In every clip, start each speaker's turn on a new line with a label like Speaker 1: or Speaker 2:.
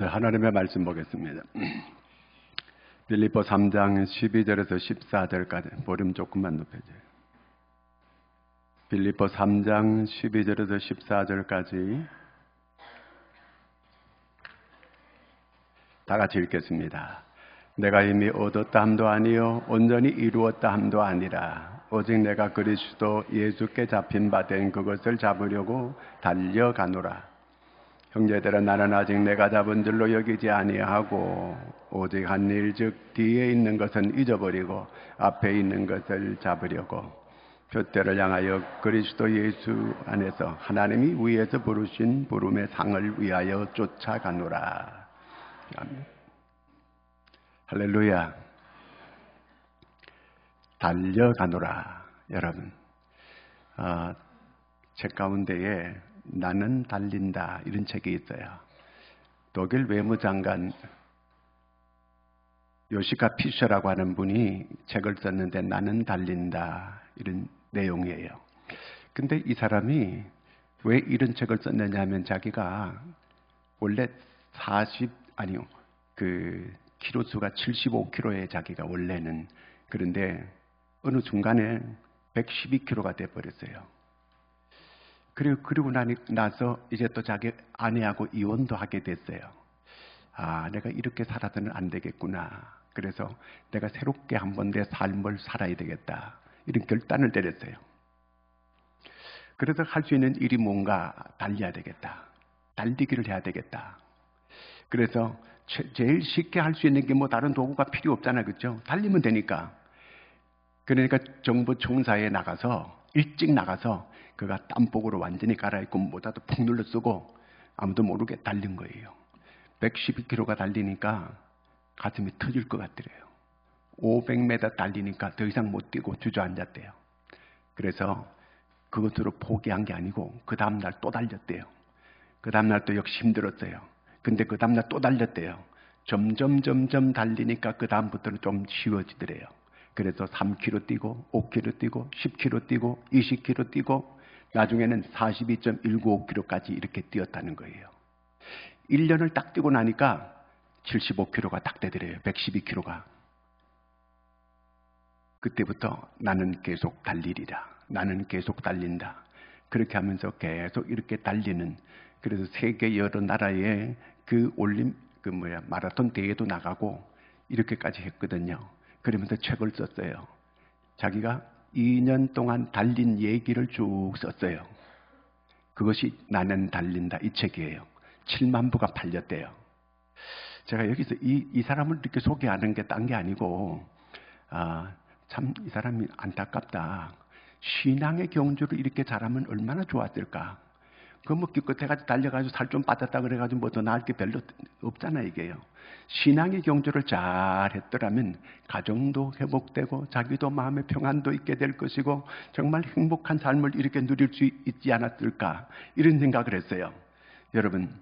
Speaker 1: 네, 하나님의 말씀 보겠습니다. 빌립보 3장 12절에서 14절까지 볼륨 조금만 높여줘요. 빌립보 3장 12절에서 14절까지 다 같이 읽겠습니다. 내가 이미 얻었다 함도 아니요 온전히 이루었다 함도 아니라 오직 내가 그리스도 예수께 잡힌 바 된 그것을 잡으려고 달려가노라. 형제들아, 나는 아직 내가 잡은 줄로 여기지 아니하고 오직 한 일 즉 뒤에 있는 것은 잊어버리고 앞에 있는 것을 잡으려고 표대를 향하여 그리스도 예수 안에서 하나님이 위에서 부르신 부름의 상을 위하여 쫓아가노라. 아멘. 할렐루야. 달려가노라. 여러분, 책 가운데에 나는 달린다 이런 책이 있어요. 독일 외무장관 요시카 피셔라고 하는 분이 책을 썼는데 나는 달린다 이런 내용이에요. 근데 이 사람이 왜 이런 책을 썼느냐 하면 자기가 원래 키로수가 75kg에 자기가 원래는, 그런데 어느 중간에 112kg가 돼버렸어요. 그리고 나서 이제 또 자기 아내하고 이혼도 하게 됐어요. 내가 이렇게 살아서는 안 되겠구나. 그래서 내가 새롭게 한번 내 삶을 살아야 되겠다. 이런 결단을 내렸어요. 그래서 할 수 있는 일이 뭔가 달려야 되겠다. 달리기를 해야 되겠다. 그래서 제일 쉽게 할 수 있는 게 뭐 다른 도구가 필요 없잖아요. 그렇죠? 달리면 되니까. 그러니까 정부 총사에 나가서 일찍 나가서 그가 땀복으로 완전히 갈아입고 모자도 푹 눌러 쓰고 아무도 모르게 달린 거예요. 112km가 달리니까 가슴이 터질 것 같더래요. 500m 달리니까 더 이상 못 뛰고 주저앉았대요. 그래서 그것으로 포기한 게 아니고 그 다음날 또 달렸대요. 그 다음날 또 역시 힘들었어요. 근데 그 다음날 또 달렸대요. 점점 달리니까 그 다음부터는 좀 쉬워지더래요. 그래서 3km 뛰고 5km 뛰고 10km 뛰고 20km 뛰고 나중에는 42.195km까지 이렇게 뛰었다는 거예요. 1년을 딱 뛰고 나니까 75km가 딱 되더래요. 112km가. 그때부터 나는 계속 달리리라. 나는 계속 달린다. 그렇게 하면서 계속 이렇게 달리는, 그래서 세계 여러 나라의 마라톤 대회도 나가고 이렇게까지 했거든요. 그러면서 책을 썼어요. 자기가 2년 동안 달린 얘기를 쭉 썼어요. 그것이 나는 달린다 이 책이에요. 7만 부가 팔렸대요. 제가 여기서 이 사람을 이렇게 소개하는 게 딴 게 아니고 참 이 사람이 안타깝다. 신앙의 경주를 이렇게 잘하면 얼마나 좋았을까. 기껏해가지고 달려가지고 살 좀 빠졌다 그래가지고 뭐 더 나을 게 별로 없잖아 이게요. 신앙의 경주를 잘 했더라면 가정도 회복되고 자기도 마음의 평안도 있게 될 것이고 정말 행복한 삶을 이렇게 누릴 수 있지 않았을까, 이런 생각을 했어요. 여러분,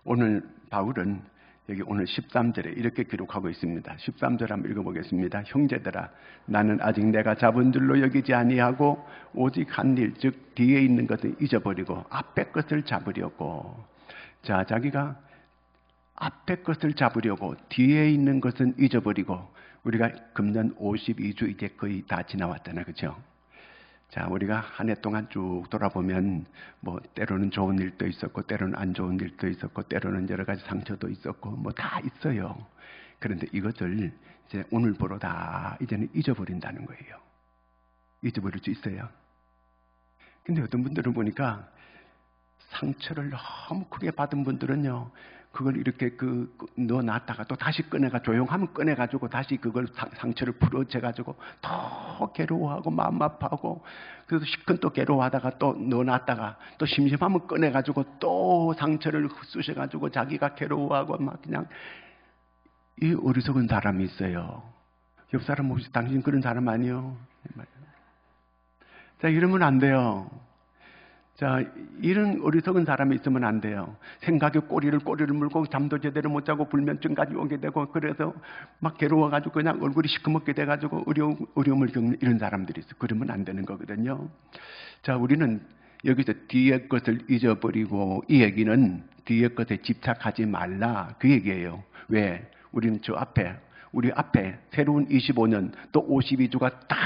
Speaker 1: 오늘 바울은 여기 오늘 13절에 이렇게 기록하고 있습니다. 13절 한번 읽어보겠습니다. 형제들아, 나는 아직 내가 잡은 줄로 여기지 아니하고 오직 한 일 즉 뒤에 있는 것을 잊어버리고 앞에 것을 잡으려고. 자, 자기가 앞에 것을 잡으려고 뒤에 있는 것은 잊어버리고. 우리가 금년 52주 이제 거의 다 지나왔잖아요. 그렇죠? 자, 우리가 한 해 동안 쭉 돌아보면 뭐 때로는 좋은 일도 있었고 때로는 안 좋은 일도 있었고 때로는 여러 가지 상처도 있었고 뭐 다 있어요. 그런데 이것을 이제 오늘부로 다 이제는 잊어버린다는 거예요. 잊어버릴 수 있어요. 근데 어떤 분들은 보니까 상처를 너무 크게 받은 분들은요, 그걸 이렇게 넣어놨다가 또 다시 조용하면 꺼내가지고 다시 그걸 상처를 풀어재가지고 더 괴로워하고 마음 아파하고, 그래서 실컷 또 괴로워하다가 또 넣어놨다가 또 심심하면 꺼내가지고 또 상처를 쑤셔가지고 자기가 괴로워하고 막 그냥. 이 어리석은 사람이 있어요. 옆 사람 혹시 당신 그런 사람 아니요? 자, 이러면 안 돼요. 자, 이런 어리석은 사람이 있으면 안 돼요. 생각에 꼬리를 물고 잠도 제대로 못 자고 불면증까지 오게 되고, 그래서 막 괴로워가지고 그냥 얼굴이 시커멓게 돼가지고 어려움을 겪는 이런 사람들이 있어요. 그러면 안 되는 거거든요. 자, 우리는 여기서 뒤에 것을 잊어버리고 이 얘기는 뒤에 것에 집착하지 말라 그 얘기예요. 왜? 우리는 우리 앞에 새로운 25년 또 52주가 딱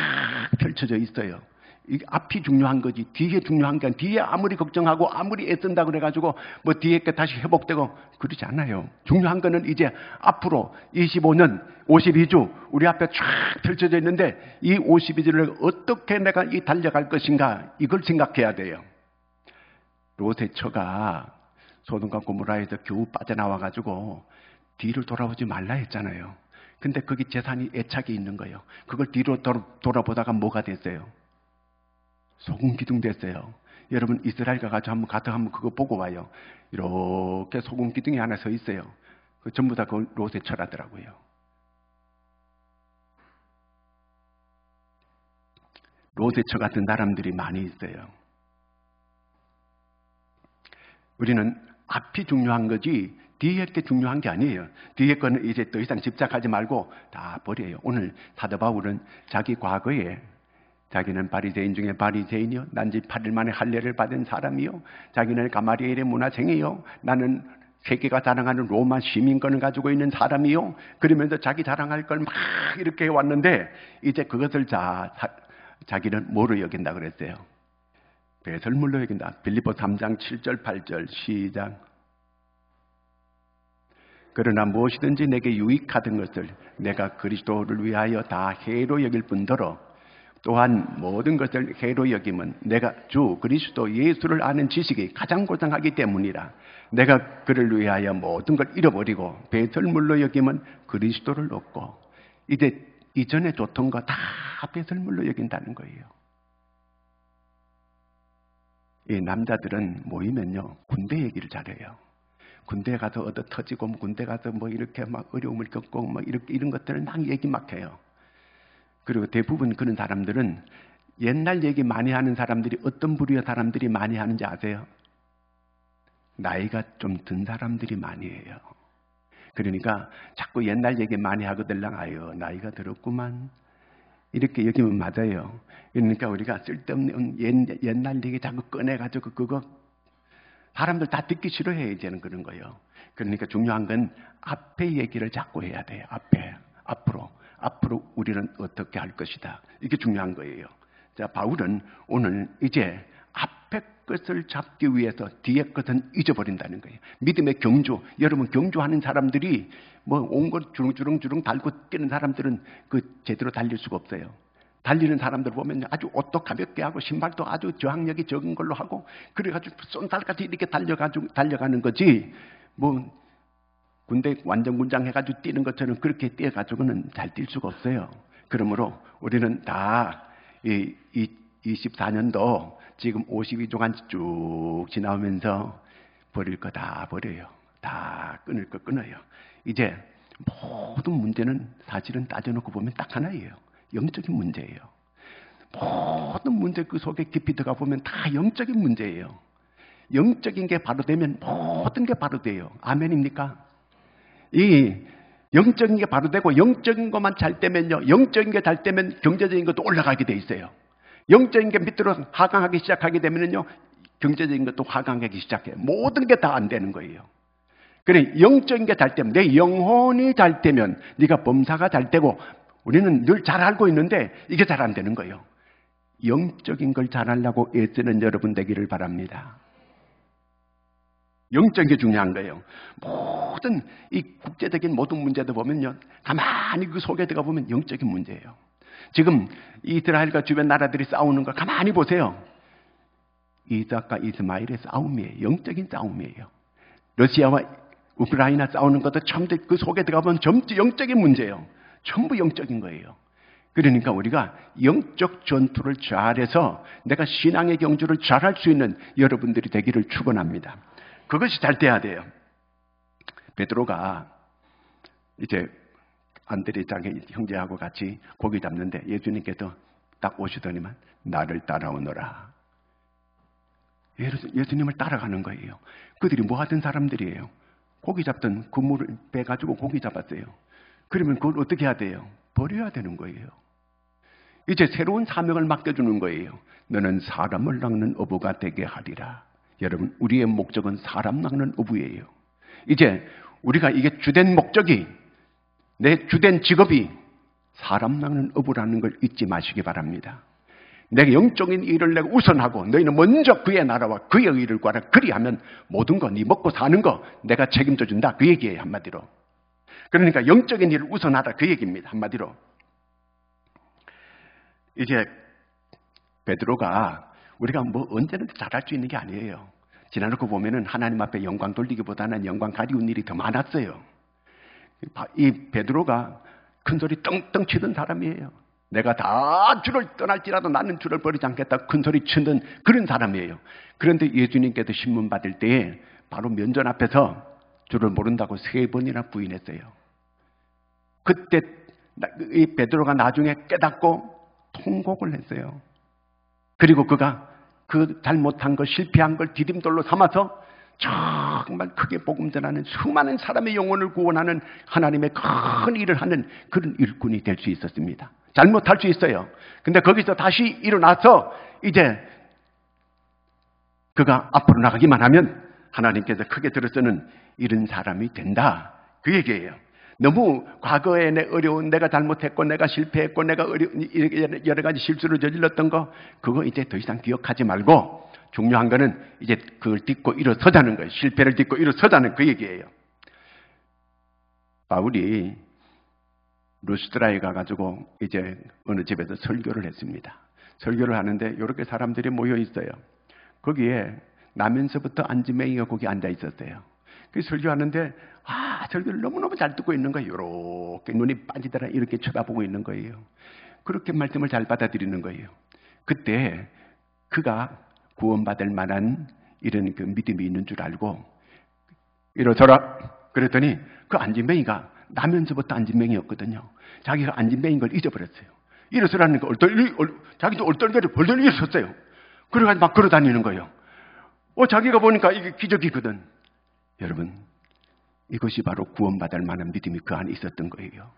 Speaker 1: 펼쳐져 있어요. 이 앞이 중요한 거지 뒤에 중요한 게 아니라 뒤에 아무리 걱정하고 아무리 애쓴다 그래가지고 뭐 뒤에 게 다시 회복되고 그러지 않아요. 중요한 거는 이제 앞으로 25년 52주 우리 앞에 쫙 펼쳐져 있는데 이 52주를 어떻게 내가 달려갈 것인가 이걸 생각해야 돼요. 롯의 처가 소돔과 고모라에서 겨우 빠져나와가지고 뒤를 돌아보지 말라 했잖아요. 근데 거기 재산이 애착이 있는 거예요. 그걸 뒤로 돌아보다가 뭐가 됐어요? 소금 기둥 됐어요. 여러분 이스라엘 가서 한번 그거 보고 와요. 이렇게 소금 기둥이 하나 서 있어요. 그 전부 다 그 롯의 처라더라고요. 롯의 처 같은 사람들이 많이 있어요. 우리는 앞이 중요한 거지 뒤에 게 중요한 게 아니에요. 뒤에 거는 이제 더 이상 집착하지 말고 다 버려요. 오늘 사도 바울은 자기 과거에 자기는 바리새인 중에 바리새인이요 난지 8일 만에 할례를 받은 사람이요 자기는 가마리엘의 문화생이요 나는 세계가 자랑하는 로마 시민권을 가지고 있는 사람이요 그러면서 자기 자랑할 걸 막 이렇게 해왔는데 이제 그것을 자기는 뭐로 여긴다 그랬어요? 배설물로 여긴다. 빌립보 3장 7절 8절 시작. 그러나 무엇이든지 내게 유익하던 것을 내가 그리스도를 위하여 다 해로 여길 뿐더러 또한 모든 것을 해로 여김은 내가 주 그리스도 예수를 아는 지식이 가장 고상하기 때문이라. 내가 그를 위하여 모든 걸 잃어버리고 배설물로 여김은 그리스도를 얻고 이제 이전에 좋던 거 다 배설물로 여긴다는 거예요. 이 남자들은 모이면요 군대 얘기를 잘해요. 군대 가서 얻어 터지고 군대 가서 뭐 이렇게 막 어려움을 겪고 막 이런 것들을 막 얘기 막 해요. 그리고 대부분 그런 사람들은 옛날 얘기 많이 하는 사람들이 어떤 부류의 사람들이 많이 하는지 아세요? 나이가 좀 든 사람들이 많이 해요. 그러니까 자꾸 옛날 얘기 많이 하거들랑 아유 나이가 들었구만 이렇게 여기면 맞아요. 그러니까 우리가 쓸데없는 옛날 얘기 자꾸 꺼내가지고 그거 사람들 다 듣기 싫어해 이제는 그런 거예요. 그러니까 중요한 건 앞에 얘기를 자꾸 해야 돼요. 앞으로 우리는 어떻게 할 것이다. 이게 중요한 거예요. 자, 바울은 오늘 이제 앞에 것을 잡기 위해서 뒤에 것은 잊어버린다는 거예요. 믿음의 경주. 여러분 경주하는 사람들이 뭐 온 것 주렁주렁 달고 뛰는 사람들은 그 제대로 달릴 수가 없어요. 달리는 사람들 보면 아주 옷도 가볍게 하고 신발도 아주 저항력이 적은 걸로 하고 그래가지고 쏜살같이 이렇게 달려가는 거지 뭐 군대 완전 군장해가지고 뛰는 것처럼 그렇게 뛰어가지고는 잘 뛸 수가 없어요. 그러므로 우리는 다 이 24년도 지금 52주간 쭉 지나오면서 버릴 거 다 버려요. 다 끊을 거 끊어요. 이제 모든 문제는 사실은 따져놓고 보면 딱 하나예요. 영적인 문제예요. 모든 문제 그 속에 깊이 들어가 보면 다 영적인 문제예요. 영적인 게 바로 되면 모든 게 바로 돼요. 아멘입니까? 이 영적인 게 바로 되고 영적인 것만 잘 되면요. 영적인 게 잘 되면 경제적인 것도 올라가게 돼 있어요. 영적인 게 밑으로 하강하기 시작하게 되면요. 경제적인 것도 하강하기 시작해요. 모든 게 다 안 되는 거예요. 그래 영적인 게 잘 되면 내 영혼이 잘 되면 네가 범사가 잘 되고 우리는 늘 잘 알고 있는데 이게 잘 안 되는 거예요. 영적인 걸 잘하려고 애쓰는 여러분 되기를 바랍니다. 영적인 게 중요한 거예요. 모든 이 국제적인 모든 문제도 보면요. 가만히 그 속에 들어가 보면 영적인 문제예요. 지금 이스라엘과 주변 나라들이 싸우는 걸 가만히 보세요. 이삭과 이스마엘의 싸움이에요. 영적인 싸움이에요. 러시아와 우크라이나 싸우는 것도 전부 그 속에 들어가 보면 전부 영적인 문제예요. 전부 영적인 거예요. 그러니까 우리가 영적 전투를 잘해서 내가 신앙의 경주를 잘할 수 있는 여러분들이 되기를 축원합니다. 그것이 잘 돼야 돼요. 베드로가 이제 안드레 자기 형제하고 같이 고기 잡는데 예수님께서 딱 오시더니만 나를 따라오너라. 예수님을 따라가는 거예요. 그들이 뭐 하던 사람들이에요. 고기 잡던 그물을 빼가지고 고기 잡았어요. 그러면 그걸 어떻게 해야 돼요? 버려야 되는 거예요. 이제 새로운 사명을 맡겨주는 거예요. 너는 사람을 낚는 어부가 되게 하리라. 여러분, 우리의 목적은 사람 낚는 어부예요. 이제 우리가 이게 주된 목적이, 내 주된 직업이 사람 낚는 어부라는 걸 잊지 마시기 바랍니다. 내가 영적인 일을 내가 우선하고 너희는 먼저 그의 나라와 그의 의를 구하라. 그리하면 모든 거, 네 먹고 사는 거 내가 책임져 준다. 그 얘기예요, 한마디로. 그러니까 영적인 일을 우선하라, 그 얘기입니다, 한마디로. 이제 베드로가 우리가 뭐 언제든지 잘할 수 있는 게 아니에요. 지나놓고 보면은 하나님 앞에 영광 돌리기보다는 영광 가리운 일이 더 많았어요. 이 베드로가 큰 소리 떵떵 치던 사람이에요. 내가 다 주를 떠날지라도 나는 주를 버리지 않겠다 큰 소리 치던 그런 사람이에요. 그런데 예수님께서 신문 받을 때에 바로 면전 앞에서 주를 모른다고 3번이나 부인했어요. 그때 이 베드로가 나중에 깨닫고 통곡을 했어요. 그리고 그가 그 잘못한 걸, 실패한 걸 디딤돌로 삼아서 정말 크게 복음 전하는 수많은 사람의 영혼을 구원하는 하나님의 큰 일을 하는 그런 일꾼이 될 수 있었습니다. 잘못할 수 있어요. 근데 거기서 다시 일어나서 이제 그가 앞으로 나가기만 하면 하나님께서 크게 들어서는 이런 사람이 된다. 그 얘기예요. 너무 과거에 내 어려운, 내가 잘못했고 내가 실패했고 내가 여러 가지 실수를 저질렀던 거, 그거 이제 더 이상 기억하지 말고 중요한 거는 이제 그걸 딛고 일어서자는 거예요. 실패를 딛고 일어서자는 그 얘기예요. 바울이 루스드라에 가가지고 이제 어느 집에서 설교를 했습니다. 설교를 하는데 이렇게 사람들이 모여 있어요. 거기에 나면서부터 안지맹이가 거기 앉아 있었어요. 그 설교하는데 설교를 너무너무 잘 듣고 있는 거예요. 이렇게 눈이 빠지더라 이렇게 쳐다보고 있는 거예요. 그렇게 말씀을 잘 받아들이는 거예요. 그때 그가 구원받을 만한 이런 그 믿음이 있는 줄 알고 일어서라 그랬더니 그 안진뱅이가 나면서부터 안진뱅이였거든요. 자기가 안진뱅인 걸 잊어버렸어요. 일어서라는 거 자기도 얼떨결에 벌벌 일어섰어요. 그래가지고 막 걸어다니는 거예요. 자기가 보니까 이게 기적이거든. 여러분, 이것이 바로 구원받을 만한 믿음이 그 안에 있었던 거예요.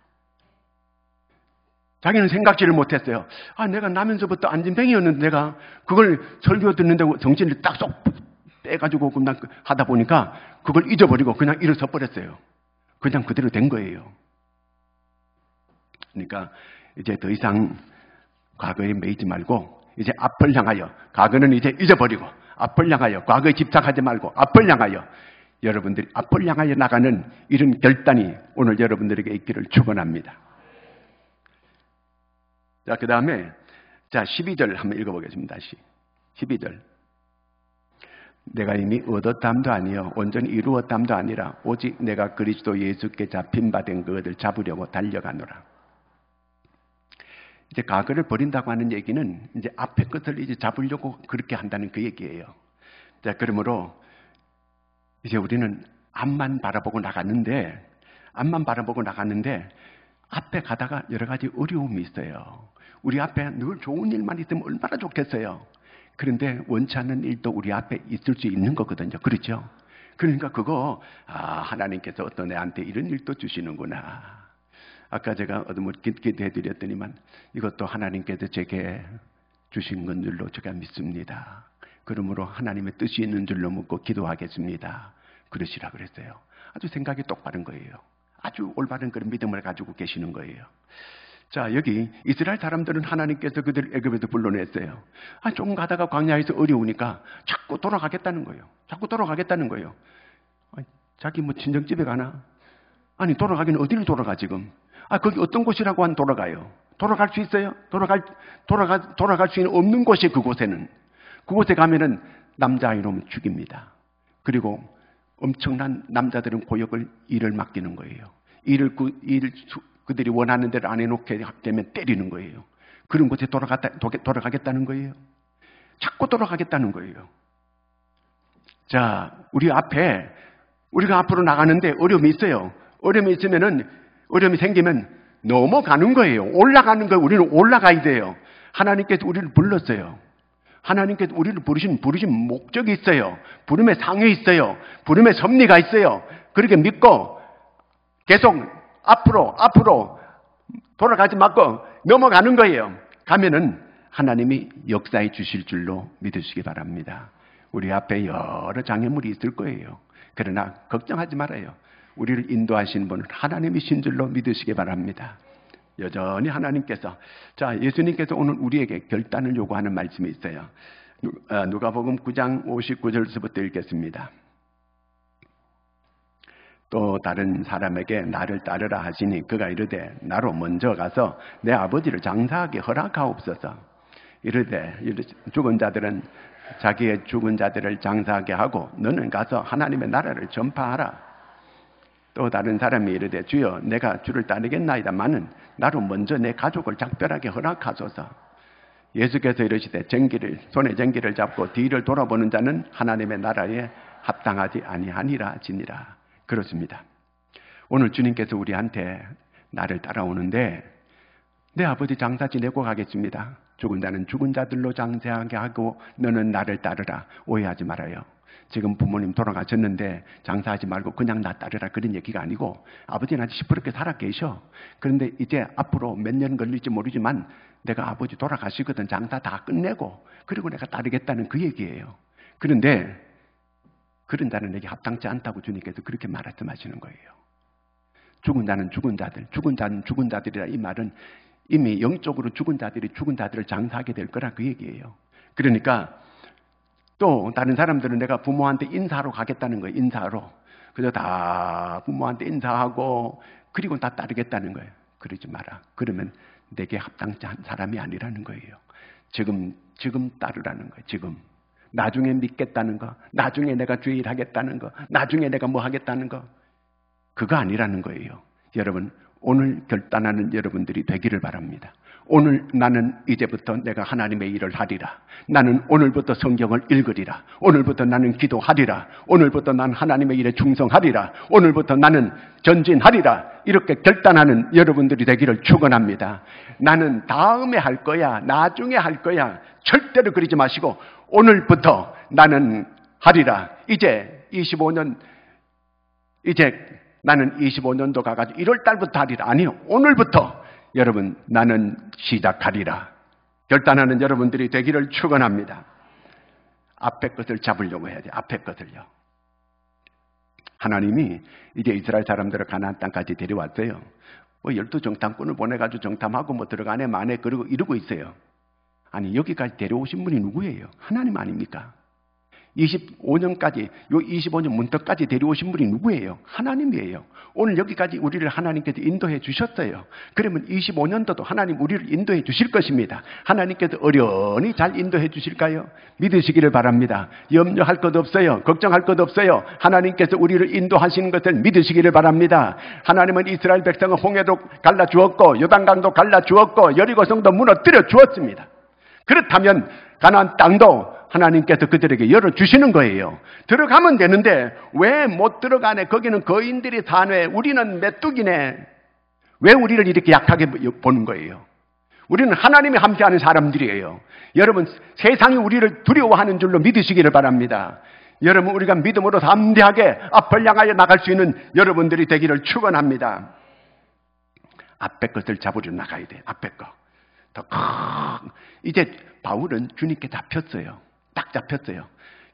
Speaker 1: 자기는 생각지를 못했어요. 내가 나면서부터 안진뱅이였는데 내가 그걸 설교 듣는데 정신을 딱 쏙 빼가지고 그냥 하다 보니까 그걸 잊어버리고 그냥 일어서 버렸어요. 그냥 그대로 된 거예요. 그러니까 이제 더 이상 과거에 매이지 말고 이제 앞을 향하여, 과거는 이제 잊어버리고 앞을 향하여, 과거에 집착하지 말고 앞을 향하여 여러분들이 앞을 향하여 나가는 이런 결단이 오늘 여러분들에게 있기를 축원합니다. 자, 그 다음에 12절 한번 읽어보겠습니다. 다시 12절. 내가 이미 얻었담도 아니요 온전히 이루었담도 아니라 오직 내가 그리스도 예수께 잡힌 바 된 그것을 잡으려고 달려가노라. 이제 과거를 버린다고 하는 얘기는 이제 앞에 것을 이제 잡으려고 그렇게 한다는 그 얘기예요. 자, 그러므로 이제 우리는 앞만 바라보고 나갔는데 앞에 가다가 여러 가지 어려움이 있어요. 우리 앞에 늘 좋은 일만 있으면 얼마나 좋겠어요. 그런데 원치 않는 일도 우리 앞에 있을 수 있는 거거든요. 그렇죠? 그러니까 그거 하나님께서 어떤 애한테 이런 일도 주시는구나. 아까 제가 기도해드렸더니만 이것도 하나님께서 제게 주신 건 줄로 제가 믿습니다. 그러므로 하나님의 뜻이 있는 줄로 믿고 기도하겠습니다. 그러시라 그랬어요. 아주 생각이 똑바른 거예요. 아주 올바른 그런 믿음을 가지고 계시는 거예요. 자, 여기 이스라엘 사람들은 하나님께서 그들 애굽에서 불러냈어요. 조금 가다가 광야에서 어려우니까 자꾸 돌아가겠다는 거예요. 자기 뭐 친정집에 가나? 돌아가긴 어디를 돌아가 지금? 거기 어떤 곳이라고 한 돌아가요. 돌아갈 수 있어요? 돌아갈 수 있는 없는 곳이 그곳에는. 그곳에 가면은 남자아이로면 죽입니다. 그리고 엄청난 남자들은 고역을 일을 맡기는 거예요. 그들이 원하는 대로 안 해놓게 되면 때리는 거예요. 그런 곳에 돌아가겠다는 거예요. 자꾸 돌아가겠다는 거예요. 자, 우리가 앞으로 나가는데 어려움이 있어요. 어려움이 생기면 넘어가는 거예요. 올라가는 거예요. 우리는 올라가야 돼요. 하나님께서 우리를 불렀어요. 하나님께서 우리를 부르신 목적이 있어요. 부름의 상이 있어요. 부름의 섭리가 있어요. 그렇게 믿고 계속 앞으로 돌아가지 말고 넘어가는 거예요. 가면은 하나님이 역사해 주실 줄로 믿으시기 바랍니다. 우리 앞에 여러 장애물이 있을 거예요. 그러나 걱정하지 말아요. 우리를 인도하시는 분은 하나님이신 줄로 믿으시기 바랍니다. 여전히 하나님께서, 자, 예수님께서 오늘 우리에게 결단을 요구하는 말씀이 있어요. 누가복음 9장 59절부터 읽겠습니다. 또 다른 사람에게 나를 따르라 하시니 그가 이르되 나로 먼저 가서 내 아버지를 장사하게 허락하옵소서. 이르되 죽은 자들은 자기의 죽은 자들을 장사하게 하고 너는 가서 하나님의 나라를 전파하라. 또 다른 사람이 이르되 주여 내가 주를 따르겠나이다마는 나로 먼저 내 가족을 작별하게 허락하소서. 예수께서 이르시되 손에 쟁기를 잡고 뒤를 돌아보는 자는 하나님의 나라에 합당하지 아니하니라 하시니라. 그렇습니다. 오늘 주님께서 우리한테 나를 따라오는데 내 아버지 장사 지내고 가겠습니다. 죽은 자는 죽은 자들로 장사하게 하고 너는 나를 따르라. 오해하지 말아요. 지금 부모님 돌아가셨는데 장사하지 말고 그냥 나 따르라 그런 얘기가 아니고 아버지는 아주 시퍼렇게 살아 계셔. 그런데 이제 앞으로 몇 년 걸릴지 모르지만 내가 아버지 돌아가시거든. 장사 다 끝내고 그리고 내가 따르겠다는 그 얘기예요. 그런데 그런 자는 내게 합당치 않다고 주님께서 그렇게 말씀하시는 거예요. 죽은 자는 죽은 자들, 죽은 자는 죽은 자들이라 이 말은 이미 영적으로 죽은 자들이 죽은 자들을 장사하게 될 거라 그 얘기예요. 그러니까 또 다른 사람들은 내가 부모한테 인사하러 가겠다는 거예요. 인사하러. 그래서 다 부모한테 인사하고 그리고 다 따르겠다는 거예요. 그러지 마라. 그러면 내게 합당치 않은 사람이 아니라는 거예요. 지금 따르라는 거예요. 지금. 나중에 믿겠다는 거, 나중에 내가 주일 하겠다는 거, 나중에 내가 뭐 하겠다는 거, 그거 아니라는 거예요. 여러분, 오늘 결단하는 여러분들이 되기를 바랍니다. 오늘 나는 이제부터 내가 하나님의 일을 하리라. 나는 오늘부터 성경을 읽으리라. 오늘부터 나는 기도하리라. 오늘부터 나는 하나님의 일에 충성하리라. 오늘부터 나는 전진하리라. 이렇게 결단하는 여러분들이 되기를 축원합니다. 나는 다음에 할 거야. 나중에 할 거야. 절대로 그러지 마시고 오늘부터 나는 하리라. 이제 나는 25년도 가가지고 1월 달부터 하리라. 아니요. 오늘부터 여러분 나는 시작하리라. 결단하는 여러분들이 되기를 축원합니다. 앞에 것을 잡으려고 해야 돼. 앞에 것을요. 하나님이 이제 이스라엘 사람들을 가나안 땅까지 데려왔어요. 12정탐꾼을 보내가지고 정탐하고 뭐 들어가네 마네 그러고 이러고 있어요. 아니 여기까지 데려오신 분이 누구예요? 하나님 아닙니까? 25년까지, 요 25년 문턱까지 데려오신 분이 누구예요? 하나님이에요. 오늘 여기까지 우리를 하나님께서 인도해 주셨어요. 그러면 25년도도 하나님 우리를 인도해 주실 것입니다. 하나님께서 어련히 잘 인도해 주실까요? 믿으시기를 바랍니다. 염려할 것 없어요. 걱정할 것 없어요. 하나님께서 우리를 인도하시는 것을 믿으시기를 바랍니다. 하나님은 이스라엘 백성을 홍해도 갈라주었고 요단강도 갈라주었고 여리고성도 무너뜨려 주었습니다. 그렇다면 가나안 땅도 하나님께서 그들에게 열어주시는 거예요. 들어가면 되는데 왜 못 들어가네? 거기는 거인들이 사네. 우리는 메뚜기네. 왜 우리를 이렇게 약하게 보는 거예요? 우리는 하나님이 함께하는 사람들이에요. 여러분 세상이 우리를 두려워하는 줄로 믿으시기를 바랍니다. 여러분 우리가 믿음으로 담대하게 앞을 향하여 나갈 수 있는 여러분들이 되기를 축원합니다. 앞에 것을 잡으려 나가야 돼. 앞에 거. 이제 바울은 주님께 잡혔어요. 딱 잡혔어요.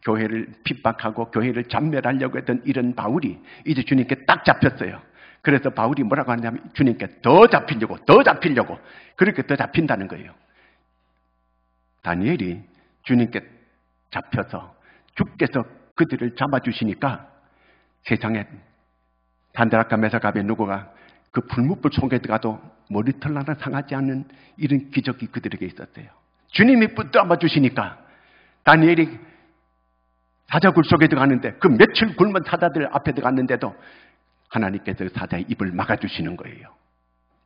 Speaker 1: 교회를 핍박하고 교회를 잔멸하려고 했던 이런 바울이 이제 주님께 딱 잡혔어요. 그래서 바울이 뭐라고 하냐면 주님께 더 잡히려고 그렇게 더 잡힌다는 거예요. 다니엘이 주님께 잡혀서 주께서 그들을 잡아주시니까 세상에 산드락과 메삭과 아벤느고가 그 불못불 속에 들어가도 머리털 하나 상하지 않는 이런 기적이 그들에게 있었어요. 주님이 붙들어 주시니까 다니엘이 사자굴 속에 들어갔는데 그 며칠 굶은 사자들 앞에 들어갔는데도 하나님께서 사자의 입을 막아주시는 거예요.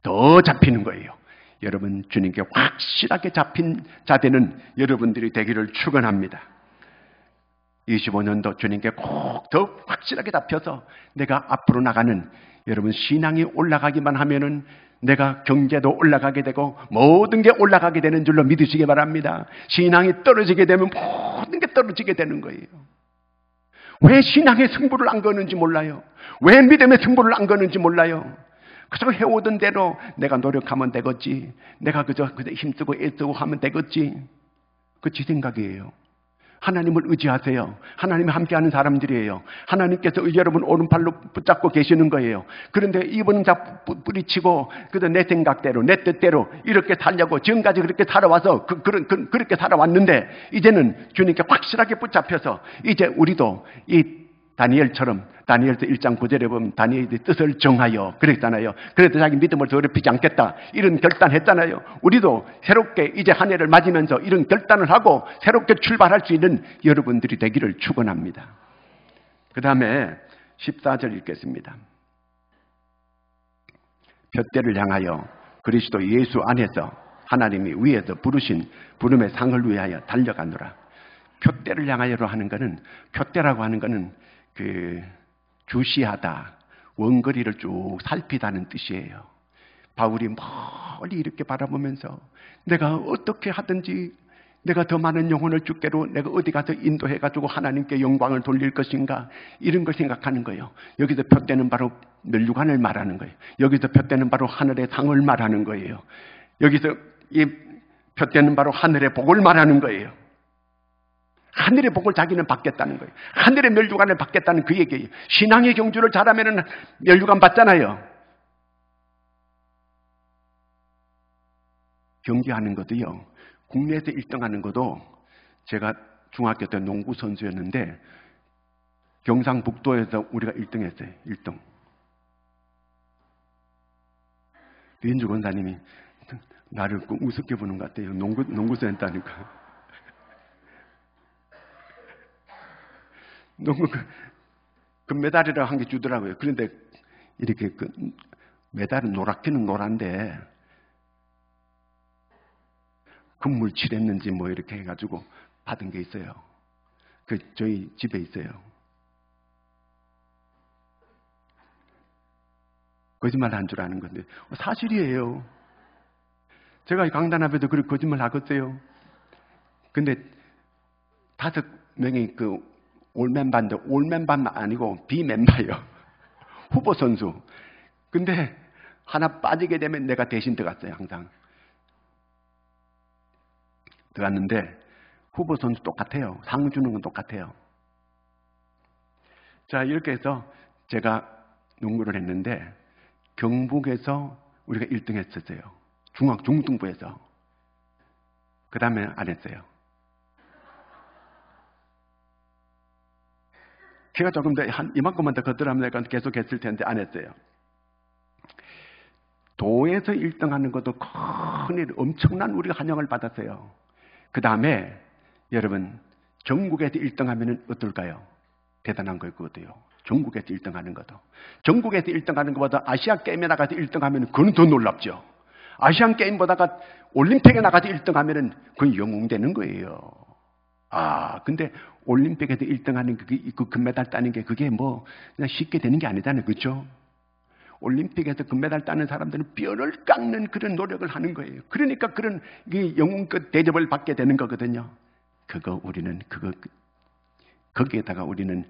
Speaker 1: 더 잡히는 거예요. 여러분 주님께 확실하게 잡힌 자 되는 여러분들이 되기를 축원합니다. 25년도 주님께 꼭 더 확실하게 잡혀서 내가 앞으로 나가는 여러분 신앙이 올라가기만 하면은 내가 경제도 올라가게 되고 모든 게 올라가게 되는 줄로 믿으시기 바랍니다. 신앙이 떨어지게 되면 모든 게 떨어지게 되는 거예요. 왜 신앙의 승부를 안 거는지 몰라요. 왜 믿음의 승부를 안 거는지 몰라요. 그저 해오던 대로 내가 노력하면 되겠지. 내가 그저 힘쓰고 애쓰고 하면 되겠지. 그 지 생각이에요. 하나님을 의지하세요. 하나님이 함께하는 사람들이에요. 하나님께서 여러분 오른팔로 붙잡고 계시는 거예요. 그런데 이분은 뿌리치고 그저 내 생각대로 내 뜻대로 이렇게 살려고 지금까지 그렇게 살아와서 그렇게 살아왔는데 이제는 주님께 확실하게 붙잡혀서 이제 우리도 이 다니엘처럼 다니엘서 1장 9절에 보면 다니엘의 뜻을 정하여 그랬잖아요. 그래도 자기 믿음을 더럽히지 않겠다 이런 결단했잖아요. 우리도 새롭게 이제 한 해를 맞으면서 이런 결단을 하고 새롭게 출발할 수 있는 여러분들이 되기를 축원합니다. 그 다음에 14절 읽겠습니다. 푯대를 향하여 그리스도 예수 안에서 하나님이 위에서 부르신 부름의 상을 위하여 달려가노라. 푯대를 향하여로 하는 것은 푯대라고 하는 것은 주시하다, 원거리를 쭉 살피다는 뜻이에요. 바울이 멀리 이렇게 바라보면서 내가 어떻게 하든지 내가 더 많은 영혼을 주께로 내가 어디 가서 인도해가지고 하나님께 영광을 돌릴 것인가 이런 걸 생각하는 거예요. 여기서 푯대는 바로 멸류관을 말하는 거예요. 여기서 푯대는 바로 하늘의 상을 말하는 거예요. 여기서 이 푯대는 바로 하늘의 복을 말하는 거예요. 하늘의 복을 자기는 받겠다는 거예요. 하늘의 멸류관을 받겠다는 그 얘기예요. 신앙의 경주를 잘하면 멸류관 받잖아요. 경기하는 것도요. 국내에서 1등하는 것도 제가 중학교 때 농구 선수였는데 경상북도에서 우리가 1등 했어요. 1등. 류인주 권사님이 나를 우습게 보는 것 같아요. 농구선 했다니까. 농구 금메달이라고 한 게 주더라고요. 그런데 이렇게 메달은 노랗기는 노란데 금물 칠했는지 뭐 이렇게 해가지고 받은 게 있어요. 저희 집에 있어요. 거짓말 한 줄 아는 건데 사실이에요. 제가 강단 앞에도 그렇게 거짓말 하겠어요. 근데 5명이 올멤버인데 올멤버는 아니고 비멤버예요. 후보 선수. 근데 하나 빠지게 되면 내가 대신 들어갔어요. 항상. 들어갔는데 후보 선수 똑같아요. 상 주는 건 똑같아요. 자, 이렇게 해서 제가 농구를 했는데 경북에서 우리가 1등 했었어요. 중등부에서. 그 다음에 안 했어요. 키가 조금 더 이만큼만 더 걷더라면 내가 계속 했을 텐데 안 했어요. 도에서 1등 하는 것도 큰 엄청난 우리가 환영을 받았어요. 그 다음에 여러분 전국에서 1등 하면 어떨까요? 대단한 걸 거고요. 전국에서 1등 하는 것도. 전국에서 1등 하는 것보다 아시아 게임에 나가서 1등 하면 그건 더 놀랍죠. 아시안 게임보다가 올림픽에 나가서 1등 하면 그건 영웅되는 거예요. 근데 올림픽에서 1등 하는 그 금메달 따는 게 그게 뭐 그냥 쉽게 되는 게 아니잖아요. 그렇죠? 올림픽에서 금메달 따는 사람들은 뼈를 깎는 그런 노력을 하는 거예요. 그러니까 그런 영웅급 대접을 받게 되는 거거든요. 거기에다가 우리는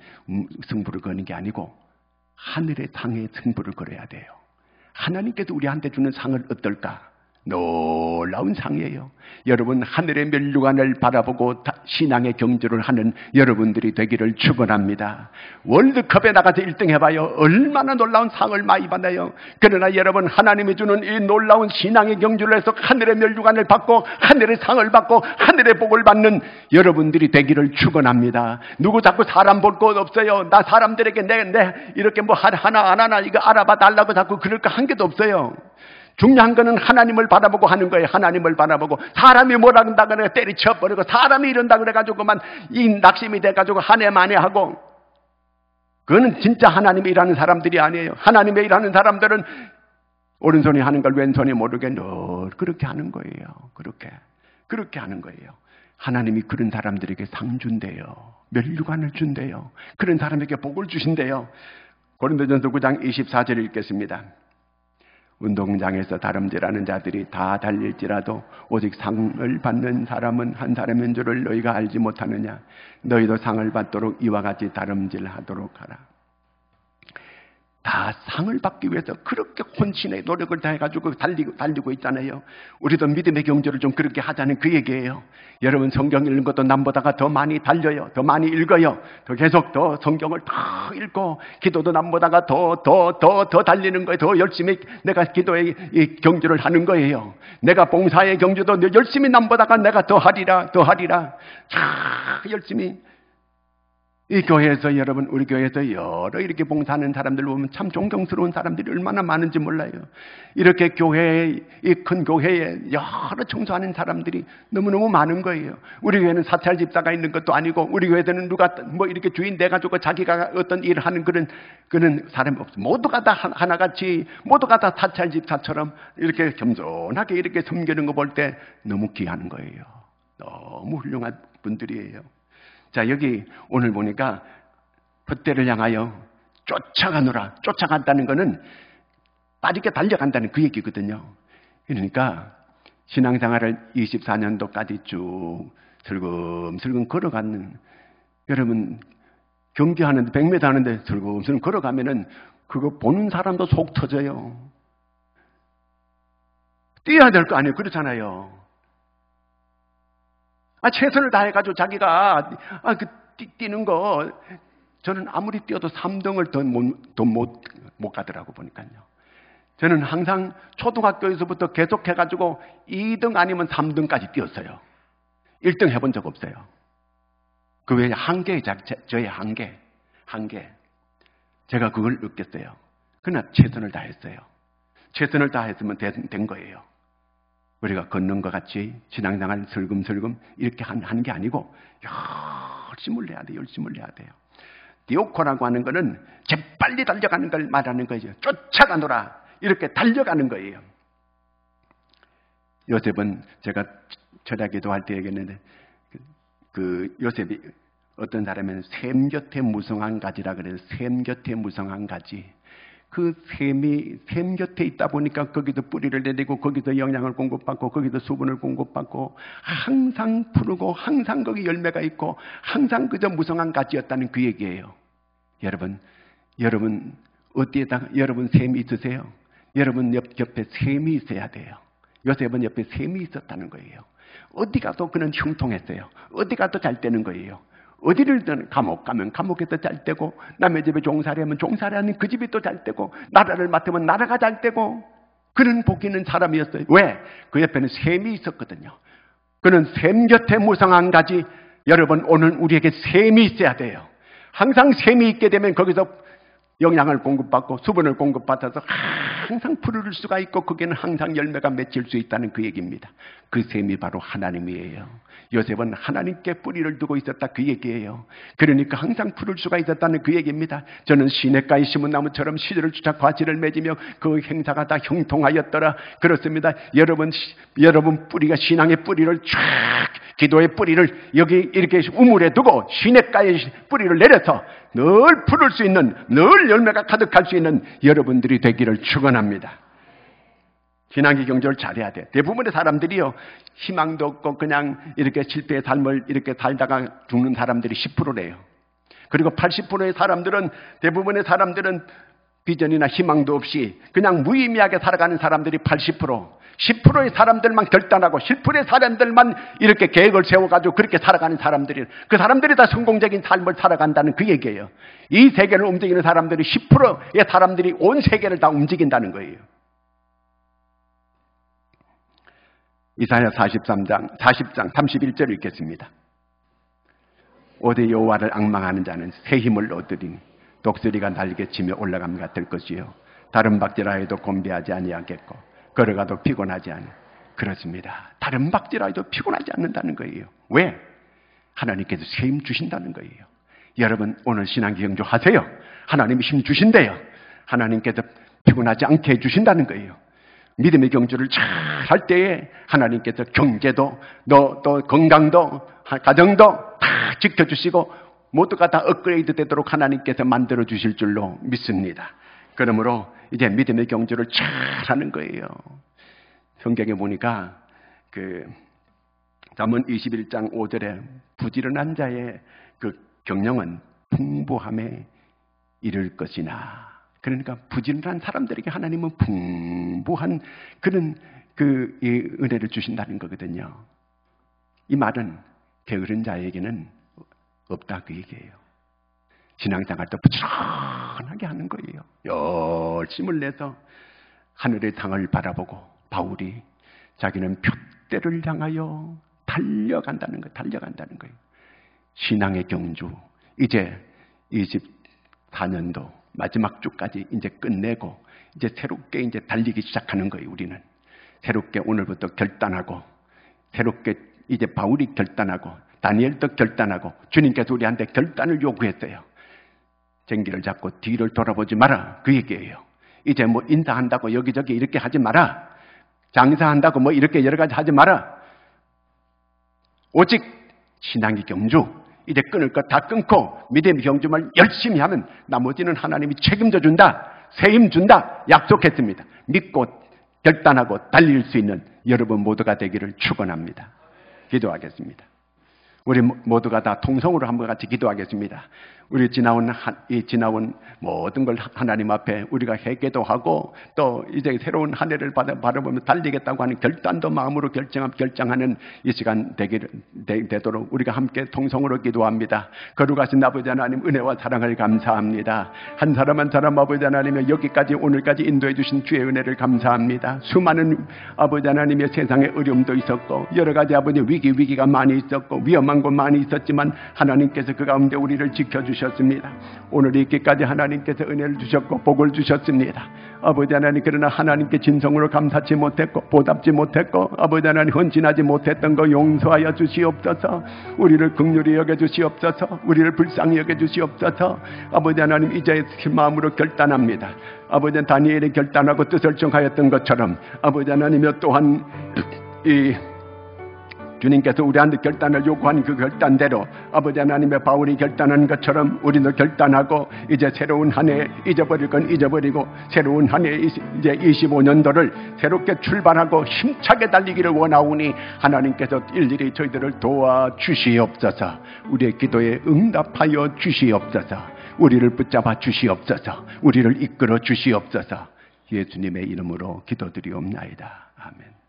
Speaker 1: 승부를 거는 게 아니고 하늘의 상에 승부를 걸어야 돼요. 하나님께서 우리한테 주는 상을 어떨까? 놀라운 상이에요. 여러분 하늘의 멸류관을 바라보고 신앙의 경주를 하는 여러분들이 되기를 축원합니다. 월드컵에 나가서 1등 해봐요. 얼마나 놀라운 상을 많이 받아요. 그러나 여러분 하나님이 주는 이 놀라운 신앙의 경주를 해서 하늘의 멸류관을 받고 하늘의 상을 받고 하늘의 복을 받는 여러분들이 되기를 축원합니다. 누구 자꾸 사람 볼 것 없어요. 나 사람들에게 내 이렇게 뭐 하나 안 하나 이거 알아봐 달라고 자꾸 그럴 거 한 개도 없어요. 중요한 거는 하나님을 바라보고 하는 거예요. 하나님을 바라보고 사람이 뭐라 그런다 그래 때리쳐버리고 사람이 이런다 그래가지고만 이 낙심이 돼가지고 한 해 만에 하고 그거는 진짜 하나님이 일하는 사람들이 아니에요. 하나님이 일하는 사람들은 오른손이 하는 걸 왼손이 모르게 늘 그렇게 하는 거예요. 그렇게 하는 거예요. 하나님이 그런 사람들에게 상 준대요. 멸류관을 준대요. 그런 사람에게 복을 주신대요. 고린도전서 9장 24절 읽겠습니다. 운동장에서 다름질하는 자들이 다 달릴지라도 오직 상을 받는 사람은 한 사람인 줄을 너희가 알지 못하느냐. 너희도 상을 받도록 이와 같이 다름질하도록 하라. 다 상을 받기 위해서 그렇게 혼신의 노력을 다해가지고 달리고 있잖아요. 우리도 믿음의 경주를 좀 그렇게 하자는 그 얘기예요. 여러분 성경 읽는 것도 남보다가 더 많이 달려요. 더 많이 읽어요. 더 계속 더 성경을 더 읽고 기도도 남보다가 더 달리는 거예요. 더 열심히 내가 기도의 이 경주를 하는 거예요. 내가 봉사의 경주도 열심히 남보다가 내가 더 하리라. 자, 열심히 이 교회에서 여러분 우리 교회에서 여러 이렇게 봉사하는 사람들 보면 참 존경스러운 사람들이 얼마나 많은지 몰라요. 이렇게 교회에 이 큰 교회에 여러 청소하는 사람들이 너무너무 많은 거예요. 우리 교회는 사찰 집사가 있는 것도 아니고 우리 교회에는 누가 뭐 이렇게 주인 돼가지고 자기가 어떤 일을 하는 그런 사람이 없어. 모두가 다 하나같이 모두가 다 사찰 집사처럼 이렇게 겸손하게 이렇게 섬기는 거 볼 때 너무 귀한 거예요. 너무 훌륭한 분들이에요. 자, 여기 오늘 보니까 돛대를 향하여 쫓아가노라. 쫓아간다는 것은 빠르게 달려간다는 그 얘기거든요. 그러니까 신앙생활을 24년도까지 쭉 슬금슬금 걸어가는, 여러분 경기하는데 100m 하는데 슬금슬금 걸어가면은 그거 보는 사람도 속 터져요. 뛰어야 될 거 아니에요. 그렇잖아요. 최선을 다해가지고 자기가 뛰는 거, 저는 아무리 뛰어도 3등을 더 못 가더라고 보니까요. 저는 항상 초등학교에서부터 계속해가지고 2등 아니면 3등까지 뛰었어요. 1등 해본 적 없어요. 그 외에 저의 한계. 제가 그걸 느꼈어요. 그러나 최선을 다했어요. 최선을 다했으면 된 거예요. 우리가 걷는 것 같이 신앙생활 슬금슬금 이렇게 하는 게 아니고 열심을 내야 돼요. 열심을 내야 돼요. 디오코라고 하는 거는 재빨리 달려가는 걸 말하는 거죠. 쫓아가노라. 이렇게 달려가는 거예요. 요셉은 제가 철야기도 할 때 얘기했는데 그 요셉이 어떤 사람은 샘 곁에 무성한 가지라 그래서 샘 곁에 무성한 가지. 그 샘 곁에 있다 보니까 거기도 뿌리를 내리고 거기도 영양을 공급받고 거기도 수분을 공급받고 항상 푸르고 항상 거기 열매가 있고 항상 그저 무성한 가지였다는 그 얘기예요. 여러분 어디에다가 여러분 샘이 있으세요? 여러분 옆에 샘이 있어야 돼요. 요셉은 옆에 샘이 있었다는 거예요. 어디 가도 그는 형통했어요. 어디 가도 잘 되는 거예요. 어디를 감옥 가면 감옥에서 잘 되고 남의 집에 종살이하면 종살이하는 그 집이 또 잘 되고 나라를 맡으면 나라가 잘 되고 그는 복 있는 사람이었어요. 왜? 그 옆에는 샘이 있었거든요. 그는 샘 곁에 무성한 가지. 여러분 오늘 우리에게 샘이 있어야 돼요. 항상 샘이 있게 되면 거기서 영양을 공급받고 수분을 공급받아서 항상 푸르를 수가 있고 거기는 항상 열매가 맺힐 수 있다는 그 얘기입니다. 그 샘이 바로 하나님이에요. 요셉은 하나님께 뿌리를 두고 있었다 그 얘기예요. 그러니까 항상 푸를 수가 있었다는 그 얘기입니다. 저는 시냇가에 심은 나무처럼 시들을 쫓아 과실을 맺으며 그 행사가 다 형통하였더라. 그렇습니다. 여러분 뿌리가 신앙의 뿌리를 쫙 기도의 뿌리를 여기 이렇게 우물에 두고 시냇가에 뿌리를 내려서 늘 푸를 수 있는 늘 열매가 가득할 수 있는 여러분들이 되기를 축원합니다. 신앙의 경주를 잘해야 돼. 대부분의 사람들이요 희망도 없고 그냥 이렇게 실패의 삶을 이렇게 살다가 죽는 사람들이 10%래요. 그리고 80%의 사람들은 대부분의 사람들은 비전이나 희망도 없이 그냥 무의미하게 살아가는 사람들이 80%, 10%의 사람들만 결단하고 10%의 사람들만 이렇게 계획을 세워가지고 그렇게 살아가는 사람들이 그 사람들이 다 성공적인 삶을 살아간다는 그 얘기예요. 이 세계를 움직이는 사람들이 10%의 사람들이 온 세계를 다 움직인다는 거예요. 이사야 40장 31절을 읽겠습니다. 오대 여호와를 앙망하는 자는 새 힘을 얻으리니 독수리가 날개치며 올라감 같을 것이요 다른 박질하 해도 곤비하지 아니하겠고 걸어가도 피곤하지 않아. 그렇습니다. 다른 박질하 해도 피곤하지 않는다는 거예요. 왜? 하나님께서 새 힘 주신다는 거예요. 여러분 오늘 신앙 경주 하세요. 하나님이 힘 주신대요. 하나님께서 피곤하지 않게 해주신다는 거예요. 믿음의 경주를 잘 할 때에 하나님께서 경제도 또 건강도 가정도 다 지켜주시고 모두가 다 업그레이드 되도록 하나님께서 만들어 주실 줄로 믿습니다. 그러므로 이제 믿음의 경주를 잘 하는 거예요. 성경에 보니까 잠언 21장 5절에 부지런한 자의 그 경영은 풍부함에 이를 것이나 그러니까 부지런한 사람들에게 하나님은 풍부한 그런 이 은혜를 주신다는 거거든요. 이 말은 게으른 자에게는 없다 그 얘기예요. 신앙생활도 부지런하게 하는 거예요. 열심을 내서 하늘의 땅을 바라보고 바울이 자기는 표대를 향하여 달려간다는 거예요. 신앙의 경주, 이제 24년도 마지막 주까지 이제 끝내고 이제 새롭게 이제 달리기 시작하는 거예요. 우리는 새롭게 오늘부터 결단하고, 새롭게 이제 바울이 결단하고 다니엘도 결단하고 주님께서 우리한테 결단을 요구했어요. 쟁기를 잡고 뒤를 돌아보지 마라 그 얘기예요. 이제 뭐 인사한다고 여기저기 이렇게 하지 마라. 장사한다고 뭐 이렇게 여러 가지 하지 마라. 오직 신앙의 경주, 이제 끊을 것 다 끊고 믿음의 경주만 열심히 하면 나머지는 하나님이 책임져 준다, 세임 준다 약속했습니다. 믿고 결단하고 달릴 수 있는 여러분 모두가 되기를 축원합니다. 기도하겠습니다. 우리 모두가 다 통성으로 한번 같이 기도하겠습니다. 우리 지나온 모든 걸 하나님 앞에 우리가 회개도 하고 또 이제 새로운 한 해를 바라보며 달리겠다고 하는 결단도 마음으로 결정하는 이 시간 되도록 우리가 함께 통성으로 기도합니다. 거룩하신 아버지 하나님, 은혜와 사랑을 감사합니다. 한 사람 한 사람 아버지 하나님의 여기까지 오늘까지 인도해 주신 주의 은혜를 감사합니다. 수많은 아버지 하나님의 세상에 어려움도 있었고 여러 가지 아버지 위기가 많이 있었고 위험한 곳 많이 있었지만 하나님께서 그 가운데 우리를 지켜주셨습니다. 오늘 있기까지 하나님께서 은혜를 주셨고 복을 주셨습니다. 아버지 하나님, 그러나 하나님께 진성으로 감사치 못했고 보답지 못했고 아버지 하나님 헌신하지 못했던 거 용서하여 주시옵소서. 우리를 긍휼히 여겨 주시옵소서. 우리를 불쌍히 여겨 주시옵소서. 아버지 하나님, 이제 마음으로 결단합니다. 아버지 다니엘이 결단하고 뜻을 정하였던 것처럼 아버지 하나님이 또한 주님께서 우리한테 결단을 요구한 그 결단대로 아버지 하나님의 바울이 결단한 것처럼 우리도 결단하고 이제 새로운 한 해 잊어버릴 건 잊어버리고 새로운 한 해 이제 25년도를 새롭게 출발하고 힘차게 달리기를 원하오니 하나님께서 일일이 저희들을 도와주시옵소서. 우리의 기도에 응답하여 주시옵소서. 우리를 붙잡아 주시옵소서. 우리를 이끌어 주시옵소서. 예수님의 이름으로 기도드리옵나이다. 아멘.